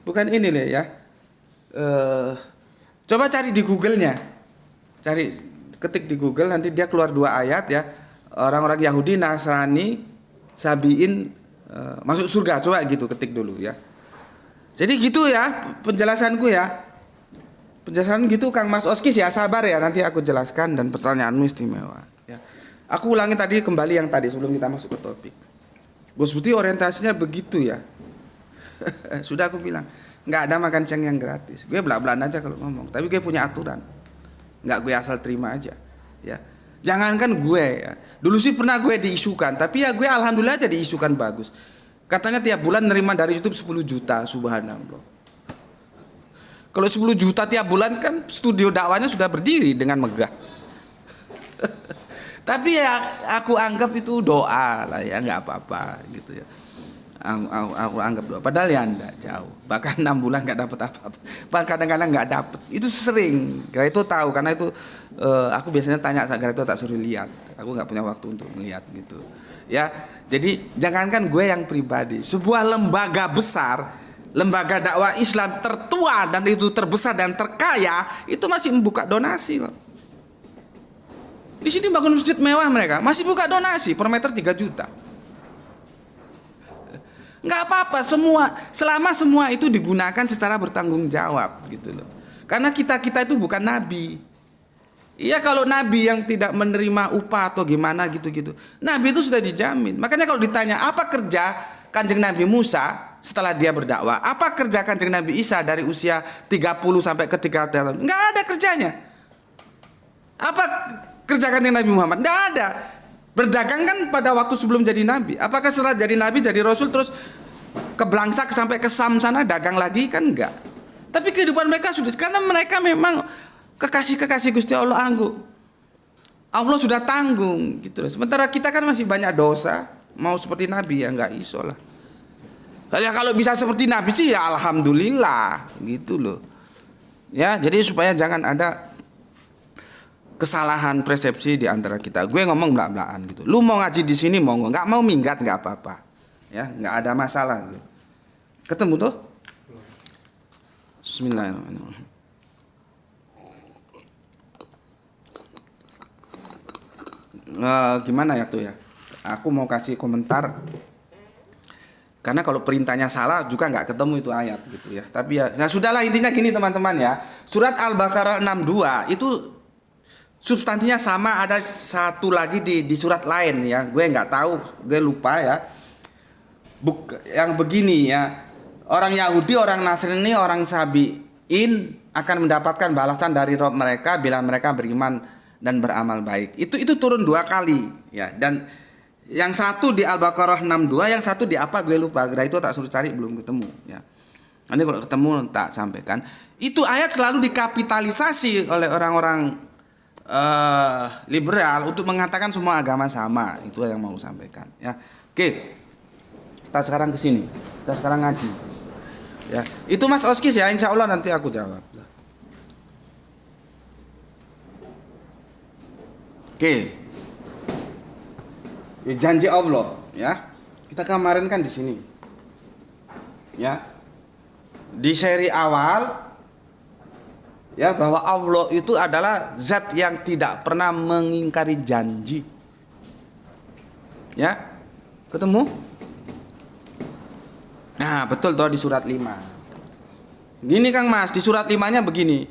Bukan ini loh ya. Coba cari di Google-nya. Ketik di Google, nanti dia keluar 2 ayat ya. Orang-orang Yahudi, Nasrani, Sabiin masuk surga. Coba gitu ketik dulu ya. Jadi gitu ya penjelasanku ya. Penjelasan gitu Kang Mas Oskis ya, sabar ya, nanti aku jelaskan dan pertanyaanmu istimewa ya. Aku ulangi tadi kembali yang tadi sebelum kita masuk ke topik. Gus Putih orientasinya begitu ya. Sudah aku bilang, nggak ada makan siang yang gratis. Gue belak-belakan aja kalau ngomong, tapi gue punya aturan. Nggak gue asal terima aja ya. Jangankan gue ya. Dulu sih pernah gue diisukan, tapi ya gue alhamdulillah aja diisukan bagus. Katanya tiap bulan nerima dari YouTube 10 juta, subhanallah. Kalau 10 juta tiap bulan kan studio dakwahnya sudah berdiri dengan megah. Tapi ya aku anggap itu doa lah ya, nggak apa-apa gitu ya. Aku anggap doa. Padahal ya enggak jauh. Bahkan 6 bulan nggak dapat apa-apa. Bahkan kadang-kadang nggak dapat. Itu sering. Karena itu tahu. Karena itu aku biasanya tanya karena itu tak suruh lihat. Aku nggak punya waktu untuk melihat gitu. Ya. Jadi jangankan gue yang pribadi. Sebuah lembaga besar, lembaga dakwah Islam tertua dan itu terbesar dan terkaya itu masih membuka donasi kok. Di sini bangun masjid mewah mereka masih buka donasi per meter 3 juta. Nggak apa-apa selama semua itu digunakan secara bertanggung jawab gitu loh. Karena kita itu bukan nabi. Iya, kalau nabi yang tidak menerima upah atau gimana gitu-gitu. Nabi itu sudah dijamin. Makanya kalau ditanya apa kerja Kanjeng Nabi Musa setelah dia berdakwah, apa kerja Kanjeng Nabi Isa dari usia 30 sampai ke 30 tahun? Nggak ada kerjanya. Apa kerja Kanjeng Nabi Muhammad? Nggak ada. Berdagang kan pada waktu sebelum jadi Nabi. Apakah setelah jadi Nabi, jadi Rasul terus ke Blangsak sampai ke Sam sana dagang lagi? Kan enggak. Tapi kehidupan mereka sudah, karena mereka memang kekasih-kekasih Gusti Allah anggu. Allah sudah tanggung gitu loh. Sementara kita kan masih banyak dosa. Mau seperti Nabi ya nggak iso lah. Ya kalau bisa seperti Nabi sih ya alhamdulillah gitu loh. Ya, jadi supaya jangan ada kesalahan persepsi di antara kita. Gue ngomong belak-belakan gitu. Lu mau ngaji di sini monggo, nggak mau minggat nggak apa-apa. Ya, nggak ada masalah gitu. Ketemu tuh? Bismillahirrahmanirrahim. Gimana ya tuh ya? Aku mau kasih komentar. Karena kalau perintahnya salah juga nggak ketemu itu ayat gitu ya. Tapi ya sudahlah, intinya gini teman-teman ya. Surat Al-Baqarah 62 itu substansinya sama, ada satu lagi di surat lain ya. Gue nggak tahu, gue lupa ya. Yang begini ya. Orang Yahudi, orang Nasrani, orang Sabiin akan mendapatkan balasan dari Rabb mereka bila mereka beriman dan beramal baik. Itu turun 2 kali ya. Dan yang satu di Al-Baqarah 62, yang satu di apa gue lupa. Gara itu tak suruh cari belum ketemu ya. Nanti kalau ketemu tak sampaikan. Itu ayat selalu dikapitalisasi oleh orang-orang liberal untuk mengatakan semua agama sama. Itu yang mau sampaikan ya. Oke. Kita sekarang ke sini. Kita sekarang ngaji. Ya, itu Mas Oskis ya, insya Allah nanti aku jawab. Oke. Ya, janji Allah ya. Kita kemarin kan di sini. Ya. Di seri awal ya, bahwa Allah itu adalah zat yang tidak pernah mengingkari janji. Ya. Ketemu? Nah, betul tuh di surat 5. Gini Kang Mas, di surat 5-nya begini.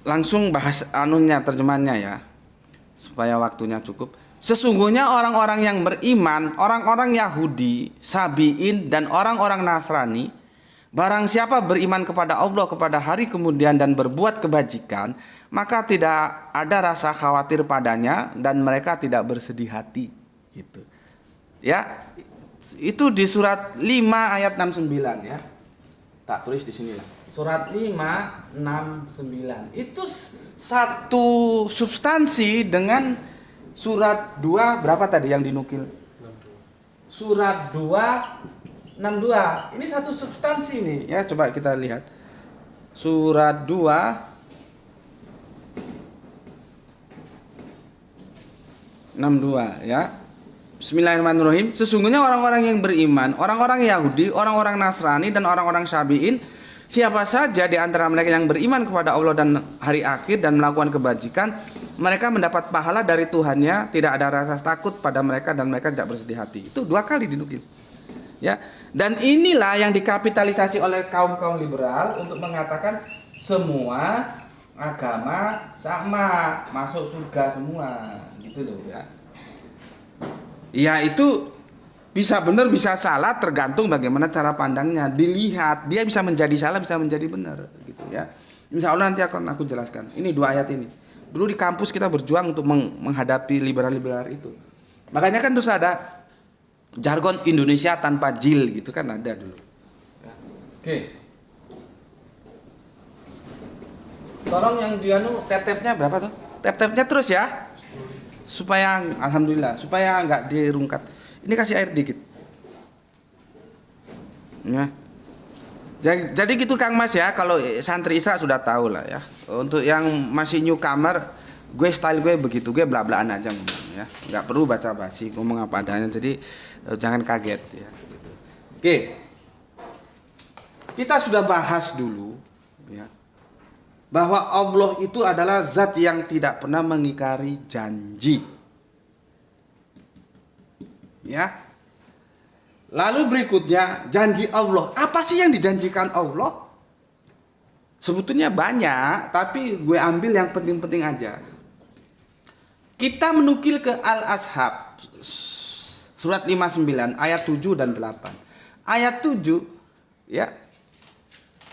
Langsung bahas anunya, terjemahannya ya. Supaya waktunya cukup. Sesungguhnya orang-orang yang beriman, orang-orang Yahudi, Sabiin dan orang-orang Nasrani, barang siapa beriman kepada Allah, kepada hari kemudian dan berbuat kebajikan, maka tidak ada rasa khawatir padanya dan mereka tidak bersedih hati. Gitu. Ya. Itu di surat 5 ayat 69 ya. Tak tulis di sini lah. Surat 5 69. Itu satu substansi dengan surat 2 berapa tadi yang dinukil? 62. Surat 2 62. Ini satu substansi nih ya, coba kita lihat. Surat 2 62 ya. Bismillahirrahmanirrahim. Sesungguhnya orang-orang yang beriman, orang-orang Yahudi, orang-orang Nasrani, dan orang-orang Syabi'in, siapa saja di antara mereka yang beriman kepada Allah dan hari akhir dan melakukan kebajikan, mereka mendapat pahala dari Tuhannya, tidak ada rasa takut pada mereka dan mereka tidak bersedih hati. Itu 2 kali dinukil. Ya. Dan inilah yang dikapitalisasi oleh kaum-kaum liberal untuk mengatakan semua agama sama, masuk surga semua, gitu loh ya. Ya itu bisa benar bisa salah tergantung bagaimana cara pandangnya. Dilihat dia bisa menjadi salah bisa menjadi benar gitu ya. Insya Allah nanti akan aku jelaskan. Ini 2 ayat ini. Dulu di kampus kita berjuang untuk menghadapi liberal-liberal itu. Makanya kan terus ada jargon Indonesia tanpa jil gitu kan ada dulu. Ya. Oke. Tolong yang dianu tap-tapnya berapa tuh? Tap-tapnya terus ya. Supaya alhamdulillah supaya nggak dirungkat. Ini kasih air dikit ya. Jadi gitu Kang Mas ya. Kalau santri Isra sudah tahu lah ya. Untuk yang masih newcomer, gue style gue begitu, gue bla-blaan aja ngomong ya, nggak perlu baca basi, ngomong apa adanya. Jadi jangan kaget ya. Oke, kita sudah bahas dulu ya bahwa Allah itu adalah zat yang tidak pernah mengingkari janji. Ya. Lalu berikutnya, janji Allah. Apa sih yang dijanjikan Allah? Sebetulnya banyak, tapi gue ambil yang penting-penting aja. Kita menukil ke Al-Ashab surat 59 ayat 7 dan 8. Ayat 7 ya.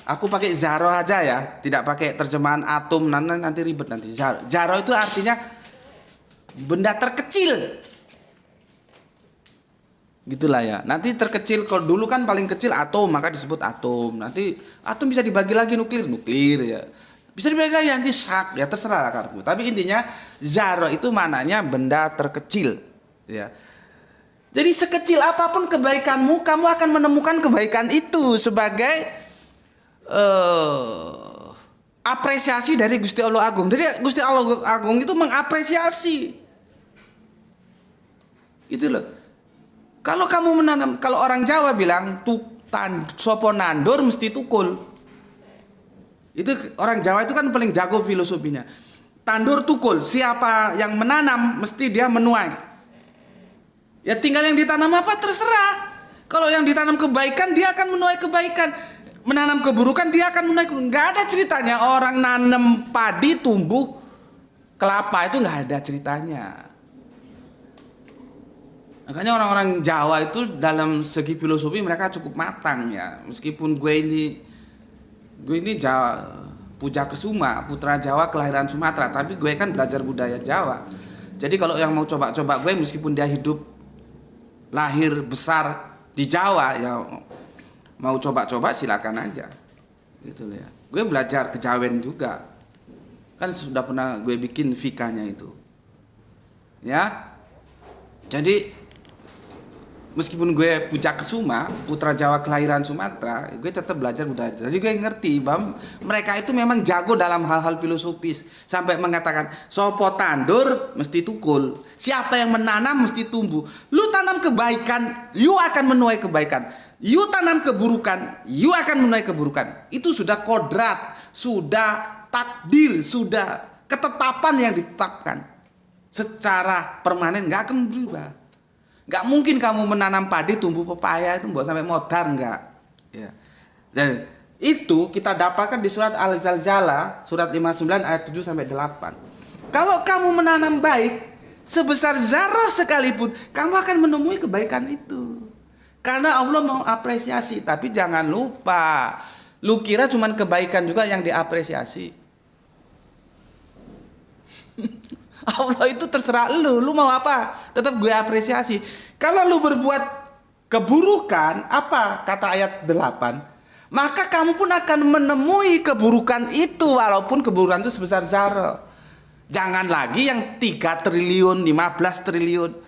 Aku pakai zaro aja ya, tidak pakai terjemahan atom, nanti ribet nanti. Zaro itu artinya benda terkecil. Gitulah ya. Nanti terkecil, kalau dulu kan paling kecil atom, maka disebut atom. Nanti atom bisa dibagi lagi nuklir ya. Bisa dibagi lagi nanti sak, ya terserah lah kamu. Tapi intinya zaro itu maknanya benda terkecil ya. Jadi sekecil apapun kebaikanmu, kamu akan menemukan kebaikan itu sebagai apresiasi dari Gusti Allah Agung. Jadi Gusti Allah Agung itu mengapresiasi. Gitu loh. Kalau kamu menanam, kalau orang Jawa bilang sopo nandur mesti tukul. Itu orang Jawa itu kan paling jago filosofinya. Tandur tukul, siapa yang menanam mesti dia menuai. Ya tinggal yang ditanam apa terserah. Kalau yang ditanam kebaikan dia akan menuai kebaikan. Menanam keburukan dia akan menaik. Nggak ada ceritanya orang nanam padi tumbuh kelapa, itu nggak ada ceritanya. Makanya orang-orang Jawa itu dalam segi filosofi mereka cukup matang ya. Meskipun gue ini Jawa, Puja Kesuma, putra Jawa kelahiran Sumatera, tapi gue kan belajar budaya Jawa. Jadi kalau yang mau coba-coba gue, meskipun dia hidup lahir besar di Jawa ya, mau coba-coba silakan aja gitu ya. Gue belajar kejawen juga kan, sudah pernah gue bikin fikanya itu ya. Jadi meskipun gue Puja Kesuma, putra Jawa kelahiran Sumatera, gue tetap belajar budaya. Jadi gue ngerti bahwa mereka itu memang jago dalam hal-hal filosofis, sampai mengatakan sopo tandur mesti tukul, siapa yang menanam mesti tumbuh. Lu tanam kebaikan, you akan menuai kebaikan. You tanam keburukan, you akan menuai keburukan. Itu sudah kodrat, sudah takdir, sudah ketetapan yang ditetapkan secara permanen, nggak akan berubah. Nggak mungkin kamu menanam padi tumbuh pepaya itu buat sampai modar, nggak ya. Dan itu kita dapatkan di surat Al-Zalzalah surat 59 ayat 7 sampai 8. Kalau kamu menanam baik sebesar zarah sekalipun, kamu akan menemui kebaikan itu. Karena Allah mau apresiasi. Tapi jangan lupa, lu kira cuman kebaikan juga yang diapresiasi. Allah itu terserah lu mau apa, tetap gue apresiasi. Kalau lu berbuat keburukan, apa kata ayat 8? Maka kamu pun akan menemui keburukan itu, walaupun keburukan itu sebesar zarah. Jangan lagi yang 3 triliun, 15 triliun.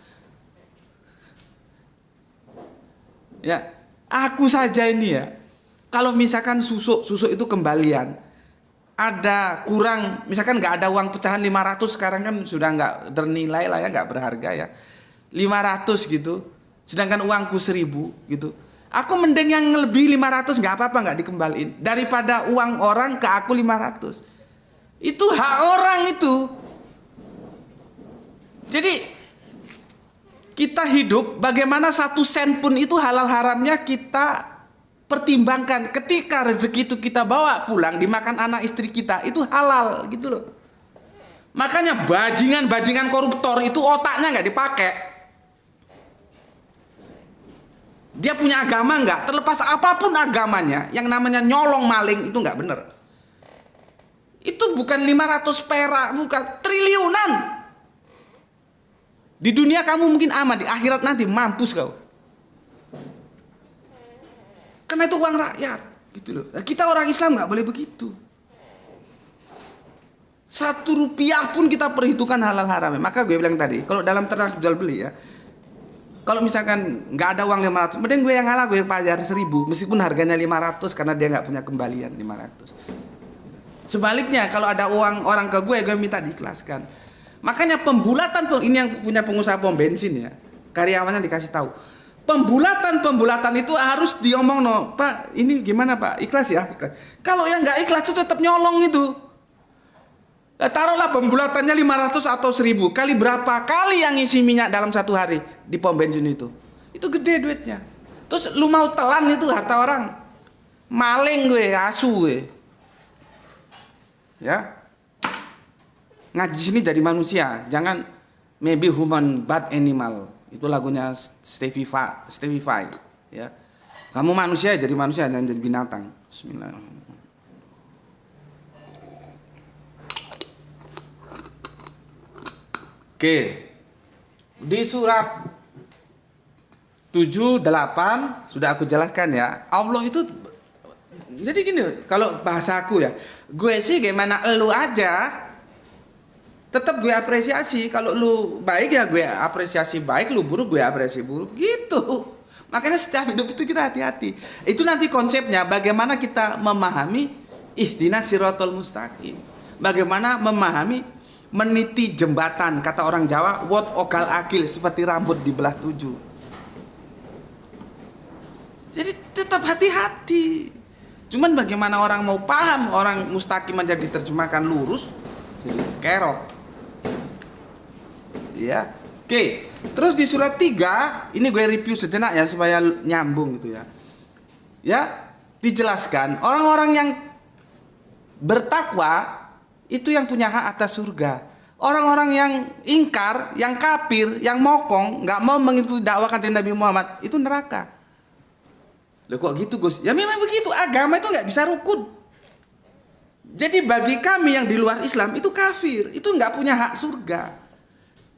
Ya, aku saja ini ya. Kalau misalkan susuk itu kembalian, ada kurang, misalkan nggak ada uang pecahan 500 sekarang kan sudah nggak ternilai lah ya, nggak berharga ya. 500 gitu, sedangkan uangku 1.000 gitu. Aku mending yang lebih 500 nggak apa-apa, nggak dikembaliin, daripada uang orang ke aku 500. Itu hak orang itu. Jadi kita hidup, bagaimana 1 sen pun itu halal haramnya kita pertimbangkan. Ketika rezeki itu kita bawa pulang dimakan anak istri kita, itu halal gitu loh. Makanya bajingan koruptor itu otaknya nggak dipakai. Dia punya agama nggak? Terlepas apapun agamanya, yang namanya nyolong maling itu nggak bener. Itu bukan 500 perak, bukan triliunan. Di dunia kamu mungkin aman, di akhirat nanti mampus kau. Karena itu uang rakyat, gitu loh. Kita orang Islam nggak boleh begitu. 1 rupiah pun kita perhitungkan halal haram. Maka gue bilang tadi, kalau dalam transaksi jual beli ya, kalau misalkan nggak ada uang 500, mending gue yang ngalah, gue bayar 1.000, meskipun harganya 500 karena dia nggak punya kembalian 500. Sebaliknya, kalau ada uang orang ke gue minta diikhlaskan. Makanya pembulatan, ini yang punya pengusaha pom bensin ya, karyawannya dikasih tahu. Pembulatan itu harus diomong, no, Pak, ini gimana Pak? Ikhlas ya? Ikhlas. Kalau yang nggak ikhlas itu tetap nyolong itu. Taruhlah pembulatannya 500 atau 1.000, kali berapa kali yang isi minyak dalam 1 hari di pom bensin itu gede duitnya. Terus lu mau telan itu harta orang, maling gue, asu gue. Ya, ngaji sini jadi manusia, jangan maybe human but animal. Itu lagunya Stevie Vai. Ya, kamu manusia jadi manusia, jangan jadi binatang. Bismillahirrahmanirrahim. Oke, di surat 7-8 sudah aku jelaskan ya. Allah itu jadi gini, kalau bahasa aku ya, gue sih gimana elu aja, tetap gue apresiasi. Kalau lu baik ya gue apresiasi baik, lu buruk gue apresiasi buruk gitu. Makanya setiap hidup itu kita hati-hati. Itu nanti konsepnya bagaimana kita memahami ihdinas siratal mustaqim. Bagaimana memahami meniti jembatan, kata orang Jawa, wot ogal akil, seperti rambut dibelah 7. Jadi tetap hati-hati. Cuman bagaimana orang mau paham, orang mustaqim aja diterjemahkan lurus, jadi kerok. Ya, oke. Terus di surat 3, ini gue review sejenak ya supaya nyambung gitu ya. Ya, dijelaskan orang-orang yang bertakwa itu yang punya hak atas surga. Orang-orang yang ingkar, yang kafir, yang mokong, nggak mau mengikuti dakwah kanjeng Nabi Muhammad, itu neraka. Loh kok gitu Gus? Ya memang begitu, agama itu nggak bisa rukun. Jadi bagi kami yang di luar Islam itu kafir, itu nggak punya hak surga.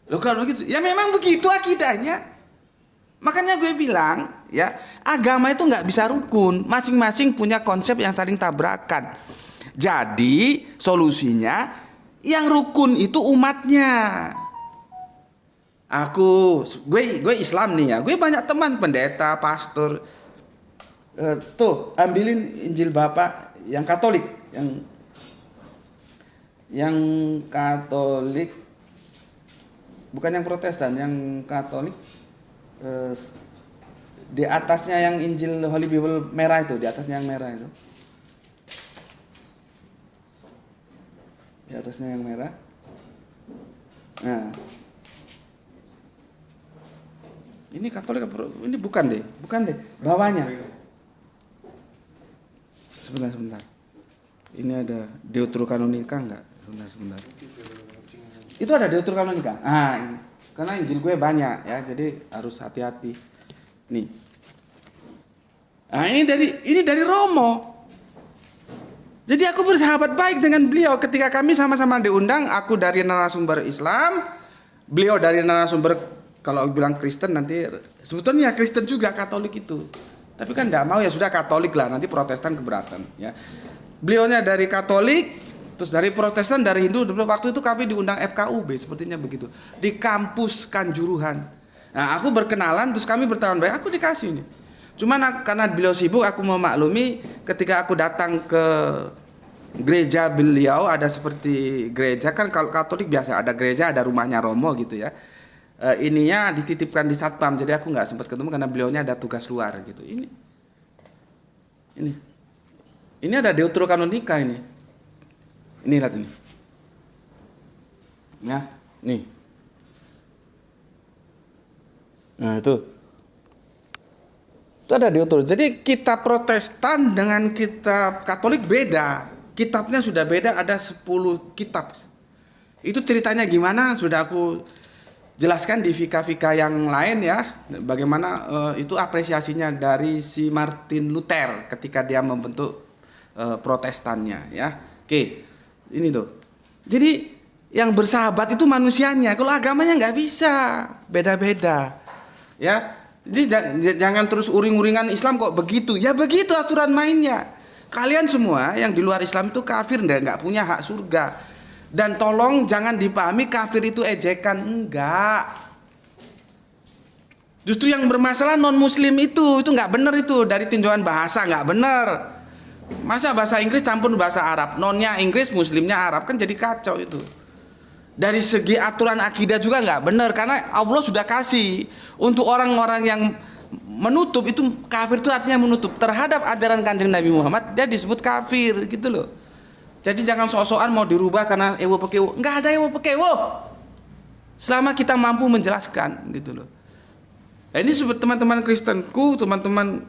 Loh kalau gitu, ya memang begitu akidahnya. Makanya gue bilang, ya agama itu nggak bisa rukun, masing-masing punya konsep yang saling tabrakan. Jadi solusinya yang rukun itu umatnya. Gue Islam nih ya, gue banyak teman pendeta, pastor. Tuh ambilin Injil Bapak yang Katolik, yang Katolik, bukan yang Protestan, yang Katolik. Di atasnya yang Injil Holy Bible merah itu, di atasnya yang merah itu. Di atasnya yang merah. Nah, ini Katolik, ini bukan deh, bawahnya. Sebentar. Ini ada Deuterokanonika enggak? Sebentar. Itu ada Deuterokanonika. Ini. Karena Injil gue banyak ya, jadi harus hati-hati. Nih. Nah, ini dari Romo. Jadi aku bersahabat baik dengan beliau ketika kami sama-sama diundang. Aku dari narasumber Islam, beliau dari narasumber, kalau bilang Kristen nanti sebetulnya Kristen juga, Katolik itu. Tapi kan enggak mau, ya sudah Katolik lah, nanti Protestan keberatan ya. Beliaunya dari Katolik, terus dari Protestan, dari Hindu. Waktu itu kami diundang FKUB, sepertinya begitu, di kampus Kanjuruhan. Nah, aku berkenalan, terus kami berteman baik, aku dikasih nih. Cuman karena beliau sibuk, aku memaklumi. Ketika aku datang ke gereja beliau, ada seperti gereja kan, kalau Katolik biasa ada gereja, ada rumahnya Romo gitu ya. ininya dititipkan di satpam, jadi aku nggak sempat ketemu karena beliaunya ada tugas luar gitu. Ini ada Deuterokanonika ini. Ini lihat ini. Ya, nih. Nah, itu ada Deuterokanoni. Jadi kitab Protestan dengan kitab Katolik beda. Kitabnya sudah beda, ada 10 kitab. Itu ceritanya gimana sudah aku jelaskan di fika-fika yang lain ya. Bagaimana itu apresiasinya dari si Martin Luther ketika dia membentuk Protestannya ya. Oke, ini tuh. Jadi yang bersahabat itu manusianya. Kalau agamanya nggak bisa, beda-beda. Ya, jadi jangan terus uring-uringan Islam kok begitu. Ya begitu aturan mainnya. Kalian semua yang di luar Islam itu kafir, nggak punya hak surga. Dan tolong jangan dipahami kafir itu ejekan, enggak. Justru yang bermasalah non Muslim itu nggak benar itu dari tinjauan bahasa nggak benar. Masa bahasa Inggris campur bahasa Arab, nonnya Inggris, Muslimnya Arab, kan jadi kacau itu. Dari segi aturan akidah juga nggak benar karena Allah sudah kasih untuk orang-orang yang menutup itu kafir itu artinya menutup terhadap ajaran Kanjeng Nabi Muhammad, dia disebut kafir gitu loh. Jadi jangan sok-sokan mau dirubah karena ewo pekewo, nggak ada ewo pekewo. Selama kita mampu menjelaskan gitu loh. Nah, ini teman-teman Kristenku, teman-teman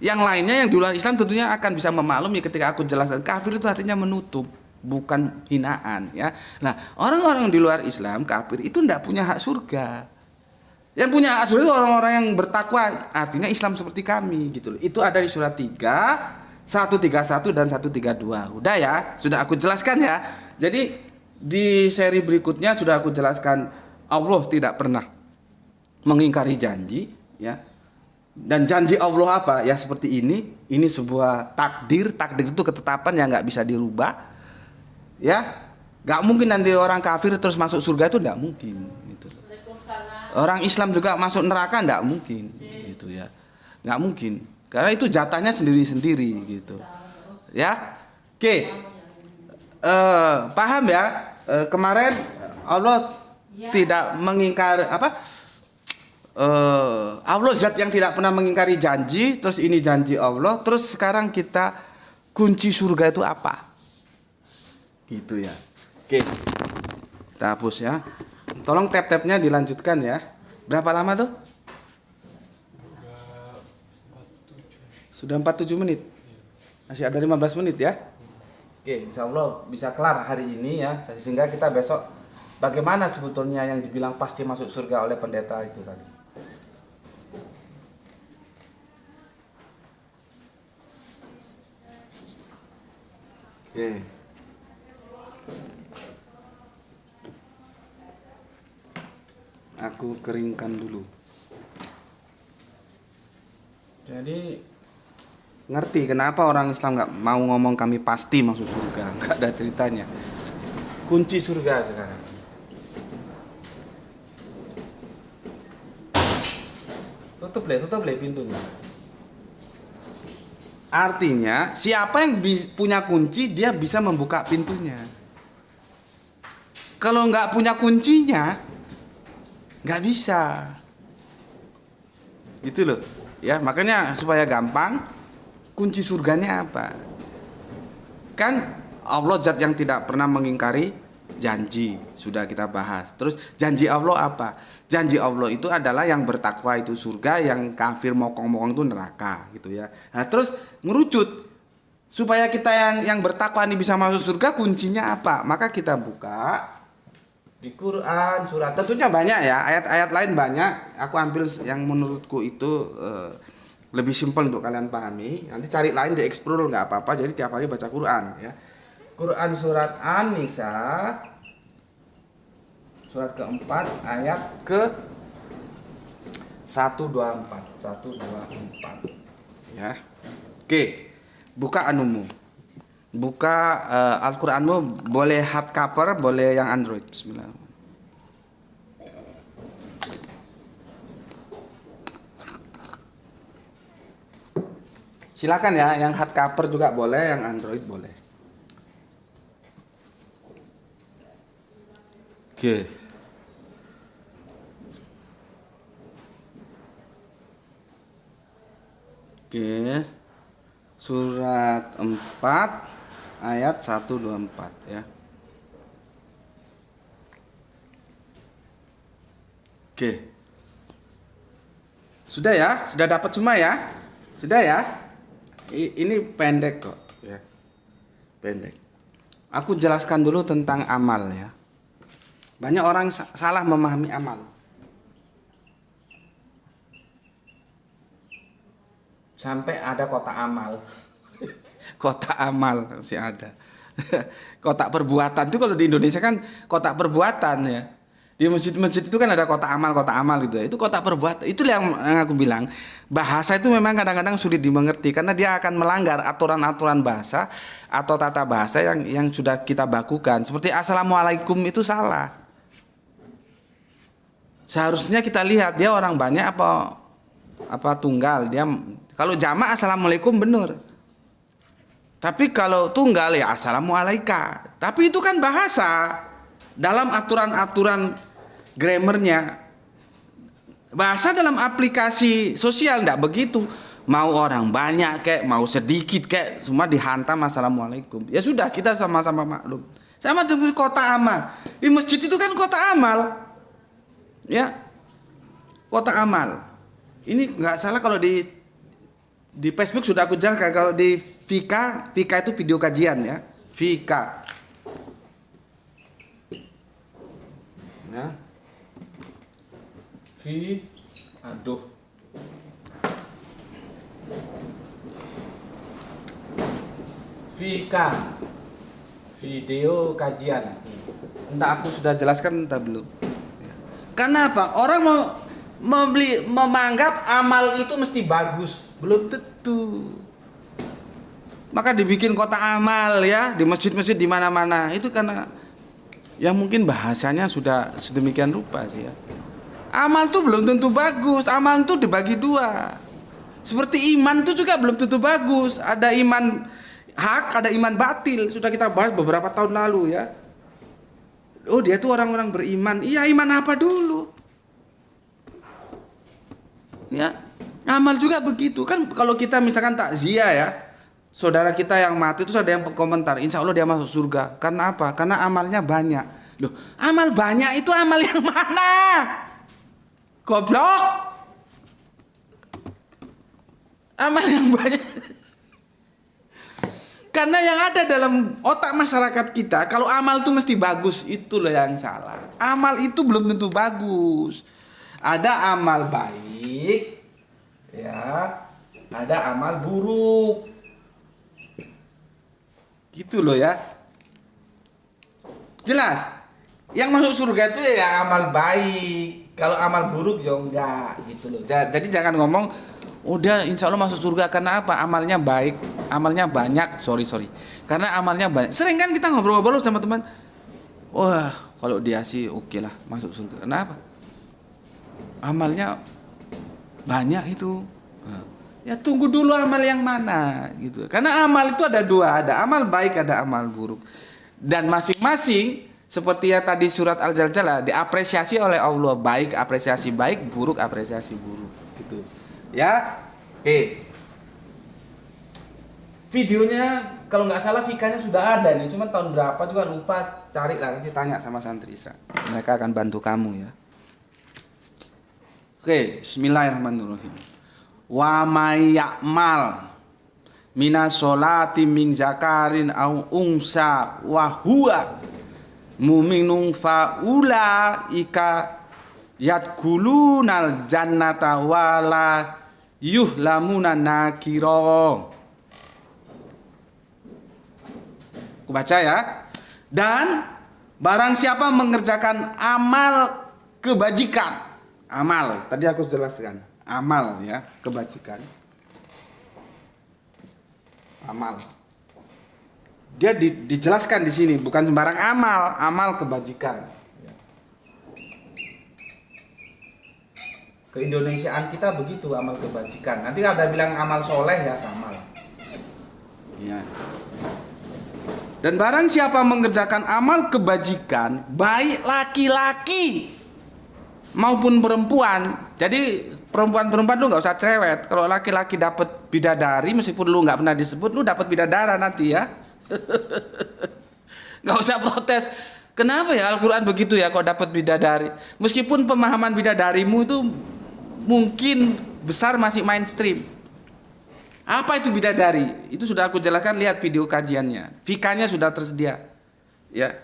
yang lainnya yang di luar Islam tentunya akan bisa memaklumi ketika aku jelaskan kafir itu artinya menutup, bukan hinaan ya. Nah, orang-orang di luar Islam kafir itu tidak punya hak surga. Yang punya hak surga itu orang-orang yang bertakwa, artinya Islam seperti kami gitu loh. Itu ada di surat 3, 131 dan 132. Udah ya, sudah aku jelaskan ya. Jadi di seri berikutnya sudah aku jelaskan Allah tidak pernah mengingkari janji ya. Dan janji Allah apa? Ya seperti ini sebuah takdir itu ketetapan yang nggak bisa dirubah. Ya, nggak mungkin nanti orang kafir terus masuk surga itu nggak mungkin gitu. Orang Islam juga masuk neraka nggak mungkin gitu ya, nggak mungkin karena itu jatahnya sendiri-sendiri gitu ya. Oke, paham ya. Kemarin Allah tidak mengingkari apa? Allah zat yang tidak pernah mengingkari janji, terus ini janji Allah, terus sekarang kita kunci surga itu apa? Gitu ya. Oke. Kita hapus ya. Tolong tab-tabnya dilanjutkan ya. Berapa lama tuh? Sudah 47 menit. Masih ada 15 menit ya. Oke, insyaallah bisa kelar hari ini ya. Sehingga kita besok bagaimana sebetulnya yang dibilang pasti masuk surga oleh pendeta itu tadi. Oke. Aku keringkan dulu. Jadi ngerti kenapa orang Islam nggak mau ngomong kami pasti masuk surga, nggak ada ceritanya. Kunci surga sekarang. Tutup le pintunya. Artinya siapa yang punya kunci dia bisa membuka pintunya. Kalau nggak punya kuncinya nggak bisa. Gitu loh. Ya, makanya supaya gampang kunci surganya apa? Kan Allah zat yang tidak pernah mengingkari janji, sudah kita bahas. Terus janji Allah apa? Janji Allah itu adalah yang bertakwa itu surga, yang kafir mokong-mokong itu neraka gitu ya. Nah, terus ngerucut supaya kita yang bertakwa ini bisa masuk surga, kuncinya apa? Maka kita buka di Quran surat, tentunya banyak ya, ayat-ayat lain banyak. Aku ambil yang menurutku itu lebih simpel untuk kalian pahami. Nanti cari lain di explore nggak apa-apa. Jadi tiap hari baca Quran ya. Quran surat An-Nisa surat keempat ayat ke 124 ya. Oke, buka anumu, buka Al-Quranmu, boleh hardcover, boleh yang Android. Bismillah. Silakan ya, yang hardcover juga boleh, yang Android boleh. Oke. Oke. Surat 4 ayat 1-4 ya. Oke. Sudah ya? Sudah dapat semua ya? Sudah ya? Ini pendek kok ya. Pendek. Aku jelaskan dulu tentang amal ya. Banyak orang salah memahami amal. Sampai ada kotak amal. Kotak amal masih ada. Kotak perbuatan itu kalau di Indonesia kan kotak perbuatan ya. Di masjid-masjid itu kan ada kotak amal gitu ya. Itu kotak perbuatan. Itu yang aku bilang, bahasa itu memang kadang-kadang sulit dimengerti karena dia akan melanggar aturan-aturan bahasa atau tata bahasa yang sudah kita bakukan. Seperti assalamualaikum itu salah. Seharusnya kita lihat dia orang banyak apa tunggal. Dia kalau jamak assalamualaikum benar. Tapi kalau tunggal ya assalamualaikum. Tapi itu kan bahasa. Dalam aturan-aturan grammarnya, bahasa dalam aplikasi sosial tidak begitu. Mau orang banyak kayak mau sedikit kayak semua dihantam assalamualaikum. Ya sudah kita sama-sama maklum. Sama dengan kota amal. Di masjid itu kan kota amal, ya kota amal. Ini nggak salah kalau di Facebook sudah aku jelaskan. Kalau di Vika itu video kajian ya. Vika. Ya. Vika video kajian. Entah aku sudah jelaskan entah belum. Karena apa? Orang menganggap amal itu mesti bagus. Belum tentu. Maka dibikin kota amal ya di masjid-masjid di mana-mana. Itu karena yang mungkin bahasanya sudah sedemikian rupa sih ya. Amal itu belum tentu bagus. Amal itu dibagi dua. Seperti iman itu juga belum tentu bagus. Ada iman hak, ada iman batil. Sudah kita bahas beberapa tahun lalu ya. Oh dia tuh orang-orang beriman. Iya, iman apa dulu? Ya, amal juga begitu. Kan kalau kita misalkan takziah ya, saudara kita yang mati itu ada yang komentar, insya Allah dia masuk surga. Karena apa? Karena amalnya banyak. Loh, amal banyak itu amal yang mana? Goblok. Amal yang banyak. Karena yang ada dalam otak masyarakat kita, kalau amal itu mesti bagus, itu loh yang salah. Amal itu belum tentu bagus. Ada amal baik, ya, ada amal buruk. Gitu loh ya. Jelas. Yang masuk surga itu ya amal baik. Kalau amal buruk ya enggak gitu loh. Jadi jangan ngomong udah insya Allah masuk surga karena apa? Amalnya baik, amalnya banyak. Sorry. Karena amalnya banyak. Sering kan kita ngobrol-ngobrol sama teman. Wah, kalau dia sih oke lah masuk surga. Kenapa? Amalnya banyak itu. Ya tunggu dulu amal yang mana gitu. Karena amal itu ada dua, ada amal baik, ada amal buruk. Dan masing-masing seperti yang tadi surat Al-Zalzalah diapresiasi oleh Allah, baik apresiasi baik, buruk apresiasi buruk gitu. Ya. Oke. Videonya kalau nggak salah Vikanya sudah ada nih, cuma tahun berapa juga lupa, cari lah nanti tanya sama santri Isra. Mereka akan bantu kamu ya. Oke, bismillahirrahmanirrahim. Wa may ya'mal minas sholati min zakarin au unsa wa huwa mu'minun fa ulaika yadkhulunal jannata wala yuhlamuna nakira. Aku baca ya. Dan barang siapa mengerjakan amal kebajikan, amal tadi aku jelaskan, amal ya, kebajikan, amal. Dia dijelaskan di sini bukan sembarang amal, amal kebajikan. Keindonesiaan kita begitu, amal kebajikan. Nanti ada bilang amal soleh ya sama. Ya. Dan barang siapa mengerjakan amal kebajikan, baik laki-laki maupun perempuan. Jadi perempuan-perempuan lu nggak usah cerewet. Kalau laki-laki dapat bidadari, meskipun lu nggak pernah disebut, lu dapat bidadara nanti ya. Nggak usah protes. Kenapa ya Al-Quran begitu ya kok dapat bidadari? Meskipun pemahaman bidadarimu itu mungkin besar masih mainstream. Apa itu bidadari? Itu sudah aku jelaskan, lihat video kajiannya. Fikahnya sudah tersedia. Ya.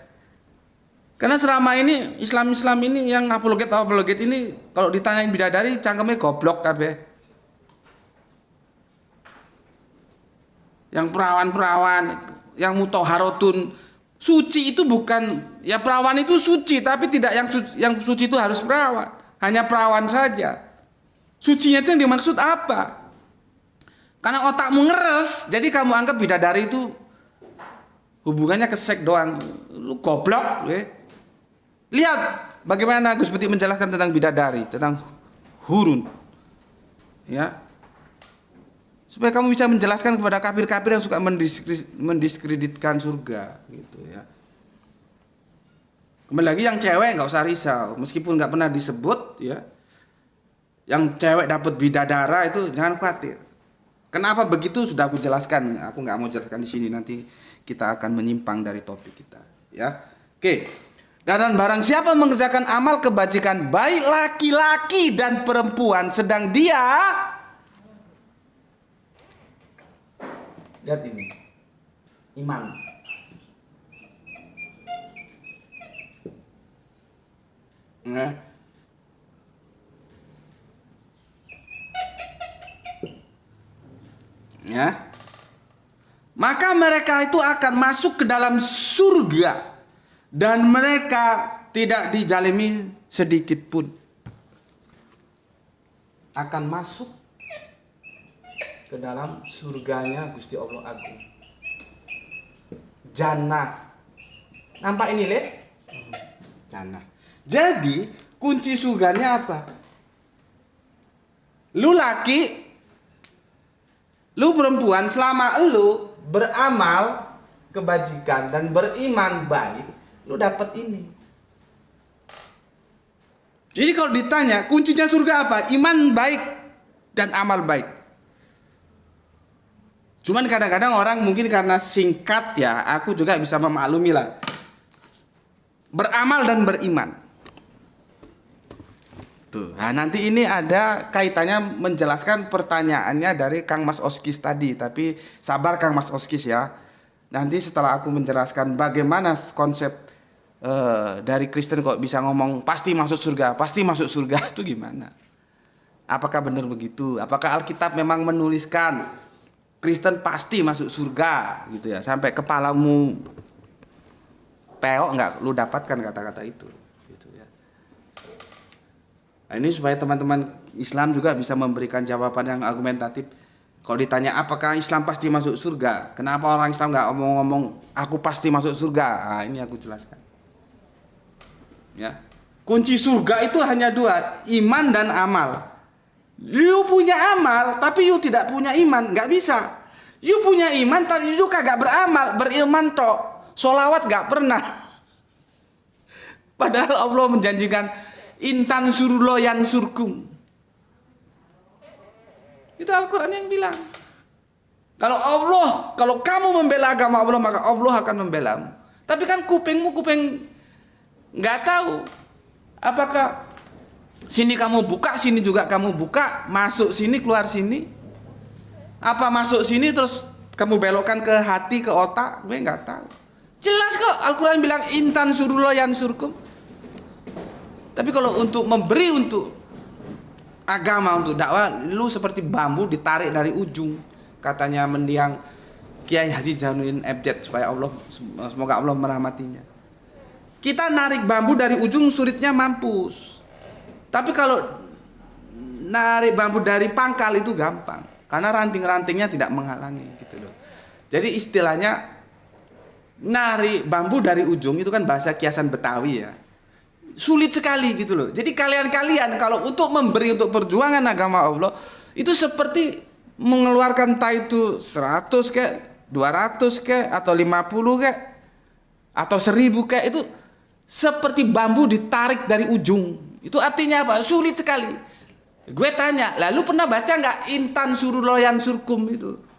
Karena selama ini Islam ini yang apologet ini kalau ditanyain bidadari cangkemnya goblok kabeh. Yang perawan-perawan, yang mutahharatun, suci itu bukan, ya perawan itu suci, tapi tidak yang suci itu harus perawan, hanya perawan saja. Sucinya itu yang dimaksud apa? Karena otakmu ngeres, jadi kamu anggap bidadari itu hubungannya ke seks doang. Lu goblok, Lihat bagaimana Gus Betik menjelaskan tentang bidadari, tentang hurun. Ya. Supaya kamu bisa menjelaskan kepada kafir-kafir yang suka mendiskreditkan surga gitu ya. Kembali lagi yang cewek nggak usah risau, meskipun nggak pernah disebut ya. Yang cewek dapat bidadara itu jangan khawatir. Kenapa begitu sudah aku jelaskan. Aku nggak mau jelaskan di sini, nanti kita akan menyimpang dari topik kita ya. Oke. Dan barang siapa mengerjakan amal kebajikan baik laki-laki dan perempuan sedang dia, lihat ini, iman. Nah. Ya. Maka mereka itu akan masuk ke dalam surga dan mereka tidak dijalimi sedikit pun. Akan masuk ke dalam surganya Gusti Allah Agung. Jannah. Nampak ini, Le? Jannah. Jadi, kunci surganya apa? Lu laki, lu perempuan, selama lu beramal kebajikan dan beriman baik, lu dapat ini. Jadi kalau ditanya kuncinya surga apa? Iman baik dan amal baik. Cuman kadang-kadang orang mungkin karena singkat ya, aku juga bisa memaklumi lah. Beramal dan beriman. Tuh. Nah, nanti ini ada kaitannya menjelaskan pertanyaannya dari Kang Mas Oskis tadi, tapi sabar Kang Mas Oskis ya. Nanti setelah aku menjelaskan bagaimana konsep dari Kristen kok bisa ngomong pasti masuk surga itu gimana? Apakah benar begitu? Apakah Alkitab memang menuliskan Kristen pasti masuk surga gitu ya, sampai kepalamu peok nggak lu dapatkan kata-kata itu gitu ya. Nah, ini supaya teman-teman Islam juga bisa memberikan jawaban yang argumentatif. Kalau ditanya apakah Islam pasti masuk surga, kenapa orang Islam nggak ngomong-ngomong aku pasti masuk surga? Nah, ini aku jelaskan. Ya. Kunci surga itu hanya dua, iman dan amal. You punya amal, tapi you tidak punya iman, nggak bisa. You punya iman, tapi you kagak beramal, beriman tok, solawat nggak pernah. Padahal Allah menjanjikan intan surullah yang surkum. Itu Al-Quran yang bilang. Kalau kamu membela agama Allah, maka Allah akan membelamu. Tapi kan kupingmu nggak tahu. Apakah sini kamu buka, sini juga kamu buka, masuk sini, keluar sini? Apa masuk sini terus kamu belokkan ke hati, ke otak? Gue nggak tahu. Jelas kok Al-Quran bilang intan surullah yang surkum. Tapi kalau untuk memberi untuk agama, untuk dakwah, lu seperti bambu ditarik dari ujung. Katanya mendiang Kiai Haji Jainuddin Abjad, supaya Allah, semoga Allah merahmatinya. Kita narik bambu dari ujung sulitnya mampus. Tapi kalau narik bambu dari pangkal itu gampang, karena ranting-rantingnya tidak menghalangi gitu loh. Jadi istilahnya narik bambu dari ujung itu kan bahasa kiasan Betawi ya. Sulit sekali gitu loh. Jadi kalian kalau untuk memberi untuk perjuangan agama Allah itu seperti mengeluarkan entah itu 100 kek, 200 kek, atau 50 kek, atau 1000 kek, itu seperti bambu ditarik dari ujung. Itu artinya apa? Sulit sekali. Gue tanya, lalu pernah baca nggak Intan Suruloyan Surkum itu?